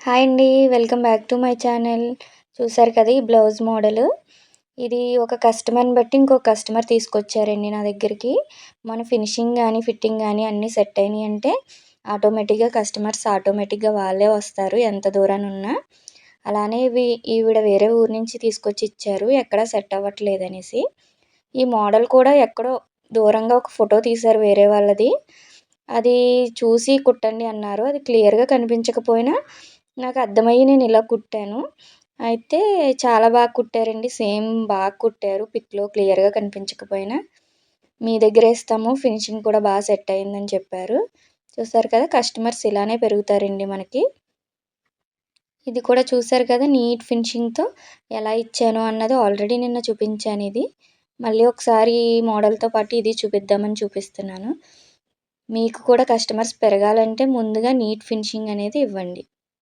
Hi అండి. Welcome back to my channel. చూసారు కదా! ఈ బ్లౌజ్ మోడలు. ఇది ఒక కస్టమర్‌ని బట్టి ఇంకో కస్టమర్ తీసుకొచ్చారండి నా దగ్గరికి. మన ఫినిషింగ్ గానీ, ఫిట్టింగ్ గానీ అన్నీ సెట్ అయినియంటే ఆటోమేటిక్‌గా వాళ్ళే వస్తారు ఎంత దూరానున్నా. అలానే ఈవిడ వేరే ఊరు నుంచి తీసుకొచ్చి ఇచ్చారు. ఎక్కడా సెట్ అవ్వట్లేదనేసి. ఈ మోడల్ కూడా ఎక్కడో దూరంగా ఒక ఫోటో తీశారు వేరే వాళ్ళది. అది చూసి కుట్టండి అన్నారు. అది క్లియర్‌గా కనిపించకపోయినా నాకు అర్థమయ్యి నేను ఇలా కుట్టాను. అయితే చాలా బాగా కుట్టారండి. సేమ్ బాగా కుట్టారు. పిక్‌లో క్లియర్‌గా కనిపించకపోయినా. మీ దగ్గరే ఇస్తాము. ఫినిషింగ్ కూడా బాగా సెట్ అయిందని చెప్పారు. చూసారు కదా! కస్టమర్స్ ఇలానే పెరుగుతారండి మనకి. ఇది కూడా చూసారు కదా! నీట్ ఫినిషింగ్‌తో ఎలా ఇచ్చాను అన్నది ఆల్రెడీ నిన్న చూపించానిది. మళ్ళీ ఒకసారి ఈ మోడల్‌తో పాటు ఇది చూపిద్దామని చూపిస్తున్నాను. మీకు కూడా కస్టమర్స్ పెరగాలంటే ముందుగా నీట్ ఫినిషింగ్ అనేది ఇవ్వండి.